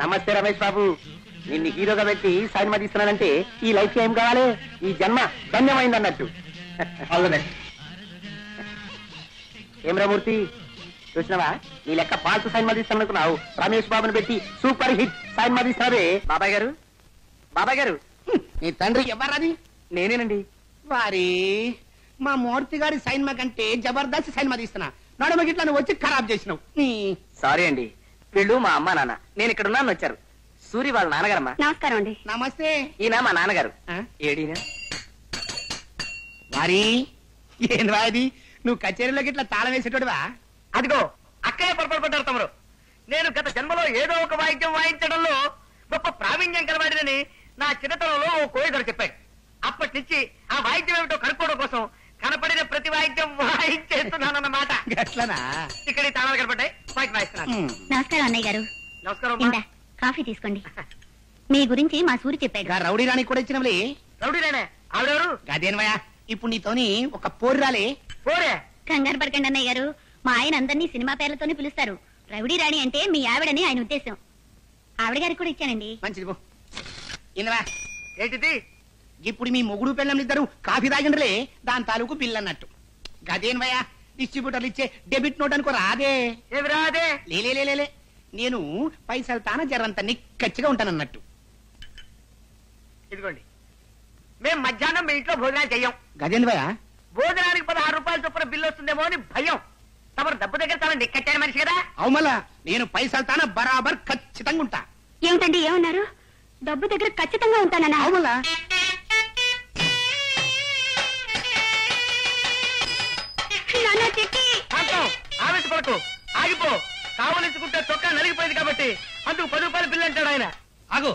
నమస్తే రమేష్ బాబు. నిన్ను హీరోగా పెట్టి సినిమా తీస్తున్నానంటే ఈ లైఫ్ ఏం కావాలి? ఈ జన్మ ధన్యమైంది అన్నట్టు. ఏం రామూర్తి చూసినావా? నీ లెక్క పాల్తు సినిమా తీస్తాననుకున్నావు, రమేష్ బాబుని పెట్టి సూపర్ హిట్ సినిమా తీస్తున్నావే. బాబాయ్ గారు, బాబాయ్ గారు, నీ తండ్రి ఎవరది? నేనేనండి. వారి మా మూర్తి గారి సినిమా కంటే జబర్దస్త్ సినిమా తీస్తున్నా, నడుమగిట్లా నువ్వు వచ్చి ఖరాబ్ చేసినావు. సారీ అండి, వీళ్ళు మా అమ్మ నాన్న, నేను ఇక్కడ ఉన్నాను వచ్చారు. సూరి వాళ్ళ నాన్నగారమ్మా. నమస్కారం అండి. నమస్తే. ఈయన మా నాన్నగారు. ఏడీనా వారి ఏం రాది? నువ్వు కచేరీలోకి ఇట్లా తాళం వేసేటోడువా? అదిగో అక్కడే పొరపాటు పడ్డారు తమరు. నేను గత జన్మలో ఏదో ఒక వాయిద్యం వాయించడంలో గొప్ప ప్రావీణ్యం కలవాడినని నా చిన్నతనంలో ఓ కోయిదరు చెప్పాడు. అప్పటి నుంచి ఆ వాయిద్యం ఏమిటో కనుక్కోవడం కోసం కనపడిన ప్రతి వాయిద్యం వాయించేస్తున్నానన్నమాట. అట్లనా? ఇక్కడ ఈ తాళాలు కనపడ్డాయి, వాయిద్యం వాయిస్తున్నాను. నమస్కారం అన్నయ్య గారు. నమస్కారం. కాఫీ తీసుకోండి. మీ గురించి మా సూరి చెప్పాడు. రౌడీ రాణి కూడా ఇచ్చినవులే. రౌడీనేనే ఆవిడెవరు? గదేనవయా, ఇప్పుడు నీతోని ఒక పోరు రాలే. పోరే? కంగారు పడకండి అన్నయ్య గారు, మా ఆయన అందరినీ సినిమా పేర్లతోనే పిలుస్తారు. రౌడీ రాణి అంటే మీ ఆవిడని ఆయన ఉద్దేశం. ఆవిడ గారికి కూడా ఇచ్చానండి. మంచిది పో. ఇందవా ఏంటిది? ఇప్పుడు మీ మొగుడు పిల్లలు ఇద్దరు కాఫీ తాగిండ్రలే, దాని తాలూకు బిల్ అన్నట్టు. గదేనవయా, డిస్ట్రిబ్యూటర్లు ఇచ్చే డెబిట్ నోట్ అనుకో రాదే. ఏమి రాదే? లేలే, నేను పైసలు తాన జరంత నిక్కచ్చిగా ఉంటానన్నట్టు. ఇదిగోండి, మేము మధ్యాహ్నం మీ ఇంట్లో భోజనాలు చెయ్యం. గదేంద్రయ్య, భోజనానికి 16 రూపాయలు చొప్పున బిల్లు వస్తుందేమో అని భయం. తమరు డబ్బు దగ్గర చాలా నిక్కచ్చాని మనిషి కదా. అవుమలా, నేను పైసలు తాన బరాబర్ ఖచ్చితంగా ఉంటా. ఏమిటండి ఏమన్నారు? డబ్బు దగ్గర ఖచ్చితంగా ఉంటానన్నా? అవుమలా. ఆవేశపడకు, ఆగిపో. కావలించుకుంటే చొక్కా నలిగిపోయింది కాబట్టి అందుకు 10 రూపాయలు బిల్లు అంటాడు ఆయన. ఆగు,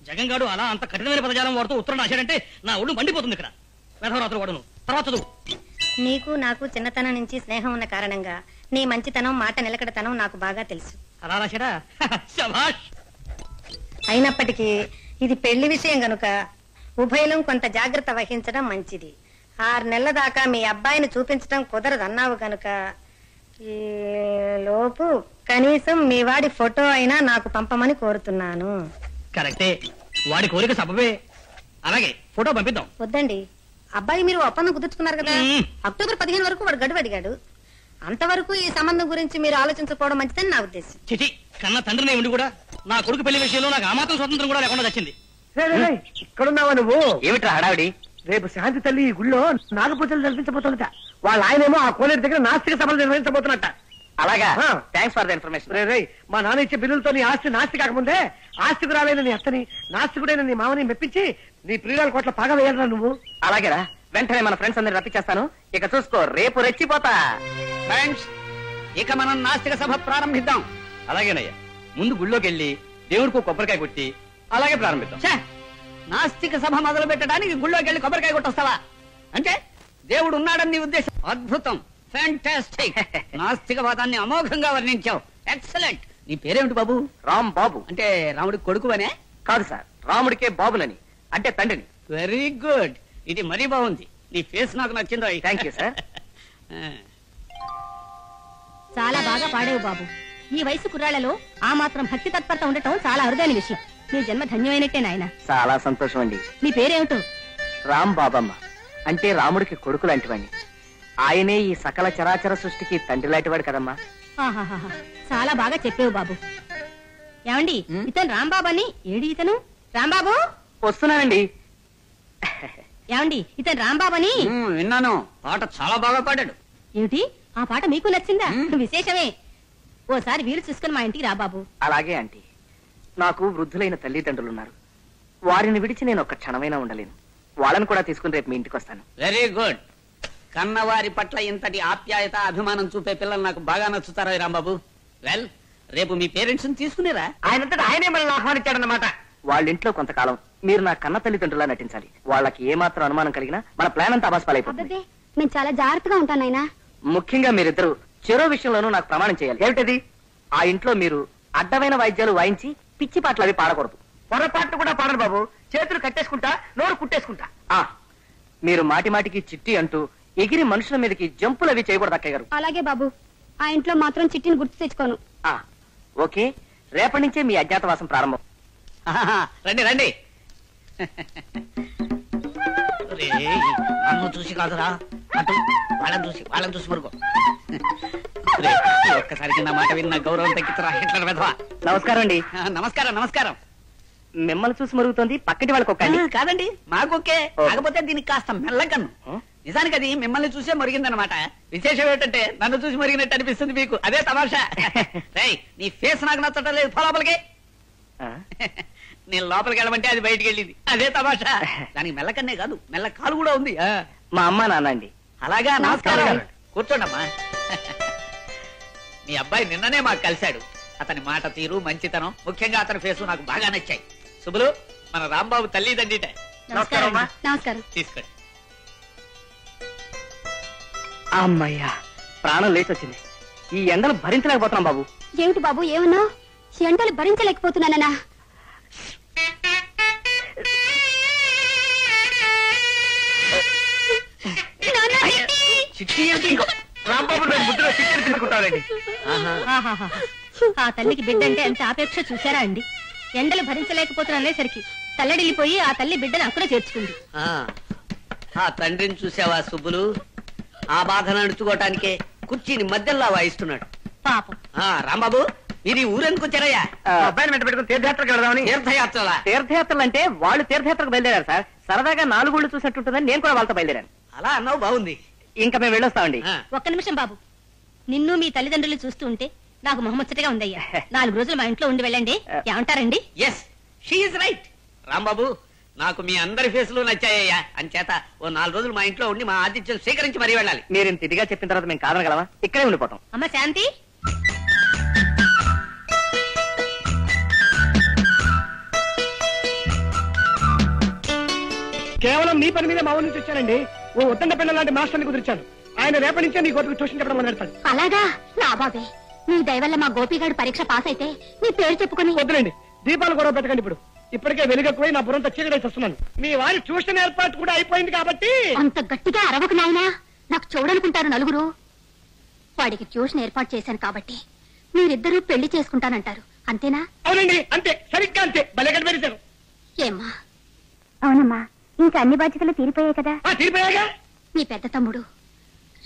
జగన్ గారు అలా అంత కఠినమైన పదజాలం వాడుతూ ఉత్తరం రాశాడంటే నా ఒళ్ళు మండిపోతుంది. ఇక్కడ వేధవరాత్రులు వాడును. తర్వాత చదువు. నీకు నాకు చిన్నతనం నుంచి స్నేహం ఉన్న కారణంగా నీ మంచితనం, మాట నిలకడతనం నాకు బాగా తెలుసు. అలా రాశాడా? శభాష్. అయినప్పటికీ ఇది పెళ్లి విషయం గనుక ఉభయలం కొంత జాగ్రత్త వహించడం మంచిది. 6 నెలల దాకా మీ అబ్బాయిని చూపించడం కుదరదన్నావు గనుక ఈ లోపు కనీసం మీ వాడి ఫోటో అయినా నాకు పంపమని కోరుతున్నాను. కరెక్టే, వాడి కోరిక సబబే. అలాగే ఫోటో పంపిద్దాం. వద్దండి, అబ్బాయి మీరు ఒప్పందం కుదుర్చుకున్నారు కదా. అక్టోబర్ 15 వరకు వాడు గడువు అడిగాడు. అంతవరకు ఈ సంబంధం గురించి మీరు ఆలోచించుకోవడం మంచిదని నా ఉద్దేశం. చిచి, కన్న తండ్రినే ఉండి కూడా నా కొడుకు పెళ్లి విషయంలో నాకు ఆ మాత్రం స్వతంత్రం కూడా లేకుండా వచ్చింది. ఇక్కడున్నావా నువ్వు? ఏమిట్రా హడావిడి? రేపు శాంతి తల్లి ఈ గుళ్ళో నాగపూజలు జరిపించబోతున్నట. వాళ్ళ ఆయనేమో ఆ కోనేరు దగ్గర నాస్తిక సభలు నిర్వహించబోతున్నట్ట. అలాగా? Thanks for the information. రే, మా నాన్న ఇచ్చే బిల్లులతో నీ ఆస్తి నాస్తి కాకముందే ఆస్తికురాలైన నీ అత్తని, నాస్తికుడైన నీ మామని మెప్పించి నీ ప్రియురాల కోట్ల పాగా వేయాలరా నువ్వు. అలాగేరా, వెంటనే మన ఫ్రెండ్స్ అందరిని రప్పించేస్తాను. ఇక చూసుకో, రేపు రెచ్చిపోతా. ఫ్రెండ్స్, ఇక మనం నాస్తిక సభ ప్రారంభిద్దాం. అలాగేనయ్యా, ముందు గుళ్ళోకి వెళ్ళి దేవుడికి కొబ్బరికాయ కొట్టి అలాగే ప్రారంభిద్దాం. నాస్తిక సభ మొదలు పెట్టడానికి గుళ్ళోకి వెళ్ళి కొబ్బరికాయ కొట్టొస్తావా? అంటే దేవుడు ఉన్నాడని నీ ఉద్దేశం? అద్భుతం, ఫ్యాంటాస్టిక్. నాస్తికవాదాన్ని అమోఘంగా వర్ణించావు. ఎక్సలెంట్. నీ పేరేమిటి బాబు? రామ్ బాబు. అంటే రాముడికి కొడుకు అనే? కాదు సార్, రాముడికే బాబులని, అంటే తండ్రిని. వెరీ గుడ్, ఇది మరీ బాగుంది. నీ ఫేస్ నాకు నచ్చిందో. Thank you sir. చాలా బాగా పాడేవు బాబు. ఈ వయసు కుర్రాళ్లలో ఆ మాత్రం భక్తి తత్పరత ఉండటం చాలా అరుదైన విషయం. నీ జన్మ ధన్యమైనట్టే నాయన. చాలా సంతోషం అండి. నీ పేరేమిటో? రామ్ బాబమ్మ, అంటే రాముడికి కొడుకు లాంటివాడిని. ఆయనే ఈ సకల చరాచర సృష్టికి తండ్రి లాంటివాడు కదమ్మా. ఆహాహా, చాలా బాగా చెప్పేవు బాబు. ఏమండి, ఇతను రాంబాబు అని? ఏడి ఇతను? రాంబాబు వస్తున్నానండి. ఏమండి, ఇతను రాంబాబు అని విన్నాను. పాట చాలా బాగా పాడాడు. ఏమిటి, ఆ పాట మీకు నచ్చిందా? విశేషమే. ఓసారి వీలు చూసుకుని మా ఇంటికి రా బాబు. అలాగే ఆంటీ. నాకు వృద్ధులైన తల్లిదండ్రులున్నారు. వారిని విడిచి నేను ఒక్క క్షణమైనా ఉండలేను. వాళ్ళని కూడా తీసుకుని రేపు మీ ఇంటికి వస్తాను. Very good. కన్నవారి పట్ల ఇంతటి ఆప్యాయత, అభిమానం చూపే పిల్లలు నాకు బాగా నచ్చుతారా రాంబాబు? వెల్, రేపు మీ పేరెంట్స్ తీసుకునేరా? ఆయనంతటా ఆయనే మనల్ని ఆహ్వానించాడన్నమాట. వాళ్ళ ఇంట్లో కొంతకాలం మీరు నా కన్న తల్లిదండ్రులా నటించాలి. వాళ్ళకి ఏమాత్రం అనుమానం కలిగినా మన ప్లాన్ అంతా అబాస్పాలైపోతుంది. నేను చాలా జాగ్రత్తగా ఉంటాను నాయనా. ముఖ్యంగా మీరిద్దరు చెరో విషయంలోనూ నాకు ప్రమాణం చేయాలి. ఏమిటది? ఆ ఇంట్లో మీరు అడ్డమైన వాయిద్యాలు వాయించి పిచ్చి పాటలు అవి పాడకూడదు. పొరపాట్లు కూడా పాడరు బాబు. చేతులు కట్టేసుకుంటా, నోరు కుట్టేసుకుంటా. మీరు మాటి మాటికి చిట్టి అంటూ ఎగిరి మనుషుల మీదకి జంపులు అవి చేయకూడదు అక్కయ్య గారు. అలాగే బాబు, ఆ ఇంట్లో మాత్రం చిట్టిని గుర్తు తెచ్చుకోను. ఓకే, రేపటి నుంచే మీ అజ్ఞాతవాసం ప్రారంభం. రండి రండి. నన్ను చూసి కాదురా, అటు వాళ్ళని చూసి మరుగో. ఒక్కసారికి నా మాట విన్న గౌరవం తగ్గితరా హిట్లర్ వెధవా. నమస్కారం అండి. నమస్కారం నమస్కారం. మిమ్మల్ని చూసి మరుగుతోంది, పక్కటి వాళ్ళకి ఒక కాదండి, మాకొకే. కాకపోతే దీనికి కాస్త మెల్లకన్ను. నిజానికి అది మిమ్మల్ని చూసే మరిగిందనమాట. విశేషం ఏంటంటే నన్ను చూసి మరిగినట్టు అనిపిస్తుంది మీకు. అదే తమాషా. నీ ఫేస్ నాకు నచ్చటం లేదు, లోపలికి. నేను లోపలికి వెళ్ళమంటే అది బయటికి వెళ్ళింది. అదే తమాషా. దానికి మెల్లకన్నే కాదు, మెల్ల కాలు కూడా ఉంది. మా అమ్మ నాన్న అండి. అలాగా, నమస్కారం. కూర్చోండమ్మా. మీ అబ్బాయి నిన్ననే మాకు కలిశాడు. అతని మాట తీరు, మంచితనం, ముఖ్యంగా అతని ఫేసు నాకు బాగా నచ్చాయి. శుభులు, మన రాంబాబు తల్లిదండ్రిట. నమస్కారం. తీసుకోండి. అమ్మయ్యా, ప్రాణం లేచి వచ్చింది. ఈ ఎండలు భరించలేకపోతున్నాం బాబు. ఏమిటి బాబు ఏమన్నా? ఎండలు భరించలేకపోతున్నానా? ఆ తల్లికి బిడ్డ అంటే ఎంత ఆపేక్ష చూసారా అండి? ఎండలు భరించలేకపోతున్నానేసరికి తల్లడిల్లిపోయి ఆ తల్లి బిడ్డను అక్కడ చేర్చుకుంది. ఆ తండ్రిని చూసావా సుబ్బులు? ఆ బాధను అణుచుకోవటానికే కుర్చీని మధ్యలో వాయిస్తున్నాడు పాపం. రాంబాబు, మీరు ఈ ఊరెందుకు వచ్చారయ్యా? అబ్బాయిని వెంట పెట్టుకుని తీర్థయాత్రకు వెళ్దామని. తీర్థయాత్రలా? తీర్థయాత్రలు అంటే వాళ్ళు తీర్థయాత్రకు బయలుదేరారు సార్. సరదాగా 4 ఊళ్ళు చూసినట్టుంటుందని నేను కూడా వాళ్ళతో బయలుదేరాను. అలా అన్నావు, బాగుంది. ఇంకా మేము వెళ్ళొస్తామండి. ఒక్క నిమిషం బాబు, నిన్ను మీ తల్లిదండ్రులు చూస్తూ ఉంటే నాకు మొహమ్మచ్చటగా ఉందయ్యా. 4 రోజులు మా ఇంట్లో ఉండి వెళ్ళండి. ఏమంటారండి? Yes, she is right. Rambabu, నాకు మీ అందరి ఫేసులు నచ్చాయ్యా. అంచేత ఓ 4 రోజులు మా ఇంట్లో ఉండి మా ఆతిథ్యం స్వీకరించి మరీ వెళ్ళాలి. మీరు ఇంత ఇదిగా చెప్పిన తర్వాత మేము కాదనగలమా? ఇక్కడే ఉండిపోతాం. అమ్మ శాంతి, కేవలం మీ పని మీద మా ఊరి నుంచి వచ్చానండి. ఓ ఉద్దండ పిల్లల లాంటి మాస్టర్ని కుదిర్చాను. ఆయన రేపటి నుంచే నీ కొడుకు ట్యూషన్ చెప్పడం మొదలెడతాడు. అలాగా? నా బాబే, నీ దయ వల్ల మా గోపిగాడు పరీక్ష పాస్ అయితే నీ పేరు చెప్పుకుని. వద్దులేండి, దీపాలు గొడవ పెట్టకండి. ఇప్పుడు ఇప్పటికే వెలుగక్కుపోయి నా బుర్రంతా చీకటి వస్తున్నాను. మీ వారి ట్యూషన్ ఏర్పాటు కూడా అయిపోయింది కాబట్టి. అంత గట్టిగా అరవకు నాయనా, నాకు చూడనుకుంటారు నలుగురు. వాడికి ట్యూషన్ ఏర్పాటు చేశాను కాబట్టి మీరిద్దరూ పెళ్లి చేసుకుంటానంటారు, అంతేనా? అవునండి, అంతే, సరిగ్గా అంతే. భలే కనిపెట్టారు. ఏమ్మా? అవునమ్మా, ఇంకా అన్ని బాధ్యతలు తీరిపోయాయి కదా. తీరిపోయాగా? నీ పెద్ద తమ్ముడు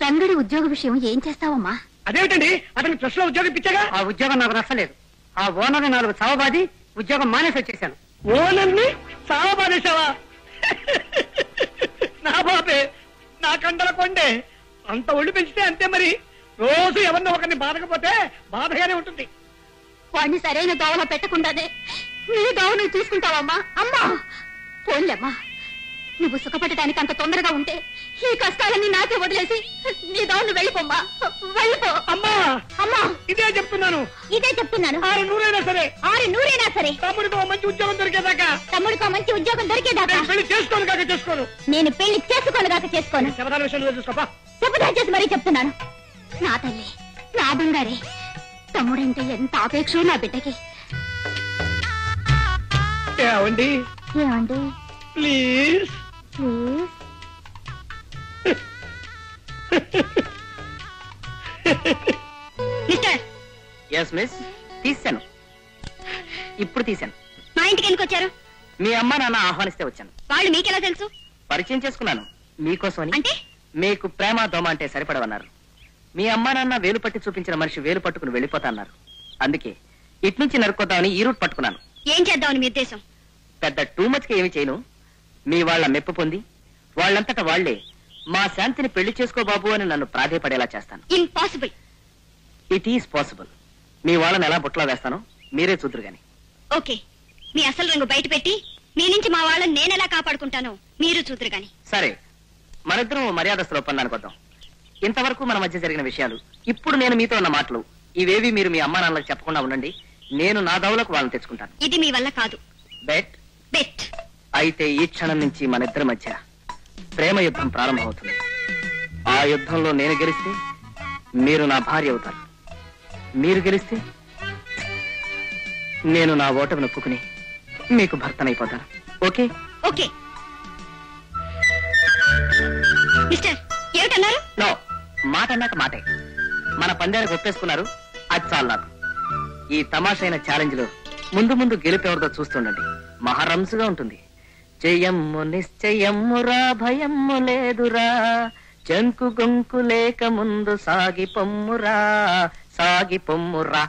రంగడి ఉద్యోగ విషయం ఏం చేస్తావమ్మా? అదేమిటండి, అతనికి ట్రస్ట్ లో ఉద్యోగం ఇప్పించగా? ఆ ఉద్యోగం నాకు నచ్చలేదు. ఆ ఓనర్ 4 చవబాది ఉద్యోగం మానేసి వచ్చేసాను. ఓనర్ని సావబాదేశావా? నా బాబే, నా కండల కొండే. అంత ఒళ్ళు పెంచితే అంతే మరి. రోజు ఎవరినో ఒకరిని బాధకపోతే బాధగానే ఉంటుంది. వాడిని సరైన దోవలో పెట్టకుండానే నీ దోవ నువ్వు చూసుకుంటావమ్మా. అమ్మా పోన్లేమ్మా, నువ్వు సుఖపడటానికి అంత తొందరగా ఉంటే ఈ కష్టాలన్నీ నాకే వదిలేసి నీ దోవ నువ్వు వెళ్ళిపోమ్మా, వెళ్ళిపో. అమ్మా అమ్మా, ఇదే చెప్తున్నాను. ఇదే చెప్తున్నాను. 600 సరే, 600 సరే, తమ్ముడికో మంచి ఉద్యోగం దొరికేదాకా. తమ్ముడికో మంచి ఉద్యోగం దొరికేదాకా. నేను పెళ్లి చేసుకోను కాక చేసుకోను. నేను పెళ్లి చేసుకోనుగాక చేసుకోను. శబదాల విషయంలో చూసుకోపా. శపథం చేసి మరీ చెప్తున్నాను. నా తల్లి, నా బంగారే, తమ్ముడంటే ఎంత ఆపేక్షో నా బిడ్డకి. ఏమండి? ఏమండి? Please please. Mister. Yes miss. తీసాను, ఇప్పుడు తీశాను. మా ఇంటికి ఎందుకు వచ్చారు? మీ అమ్మ నాన్న ఆహ్వానిస్తే వచ్చాను. వాళ్ళు మీకెలా తెలుసు? పరిచయం చేసుకున్నాను మీకోసమని. అంటే మీకు ప్రేమ దోమ అంటే సరిపడవన్నారు. మీ అమ్మ నాన్న వేలు పట్టి చూపించిన మనిషి వేలు పట్టుకుని వెళ్ళిపోతా అన్నారు. అందుకే ఇట్నుంచి నరుక్కొద్దామని ఈ రూట్ పట్టుకున్నాను. ఏం చేద్దామని మీ ఉద్దేశం? పెద్ద టూ మచ్ కి ఏమి చేయను. మీ వాళ్ళ మెప్పు పొంది వాళ్ళంతటా వాళ్లే మా శాంతిని పెళ్లి చేసుకో బాబు అని నన్ను ప్రాధేయపడేలా చేస్తాను. ఇంపాసిబుల్. It is possible. మీ వాళ్ళని ఎలా బుట్టలో వేస్తానో మీరే చూద్దరు గాని. ఓకే, మీ అసలు రంగు బయట పెట్టి మీ నుంచి మా వాళ్ళని నేనెలా కాపాడుకుంటానో మీరు చూద్దరు గాని. సరే, మనిద్దరం మర్యాదస్తుల ఒప్పందానికి వద్దాం. ఇంతవరకు మన మధ్య జరిగిన విషయాలు, ఇప్పుడు నేను మీతో ఉన్న మాటలు, ఇవేవి మీరు మీ అమ్మా నాన్నలకు చెప్పకుండా ఉండండి. నేను నా దౌలకు వాళ్ళని తెచ్చుకుంటాను. ఇది మీ వల్ల కాదు. బెట్? బెట్. అయితే ఈ క్షణం నుంచి మన ఇద్దరి మధ్య ప్రేమ యుద్ధం ప్రారంభమవుతుంది. ఆ యుద్ధంలో నేను గెలిస్తే మీరు నా భార్య అవుతారు. మీరు గెలిస్తే నేను నా ఓటమి నొప్పుకుని మీకు భర్తనైపోతాను. ఓకే? ఓకే. మిస్టర్, ఏమిటన్నారు? నో, మాట అన్నాక మాటే. మన పందానికి ఒప్పేసుకున్నారు, అది చాలు నాకు. ఈ తమాషైన ఛాలెంజ్ లో ముందు ముందు గెలుపెవరిదో చూస్తుండండి. మహారంసుగా ఉంటుంది. జయమ్ము నిశ్చయమ్మురా, భయమ్ము లేదురా, జంకు గొంకు లేక ముందు సాగి పొమ్మురా, సాగి పొమ్మురా.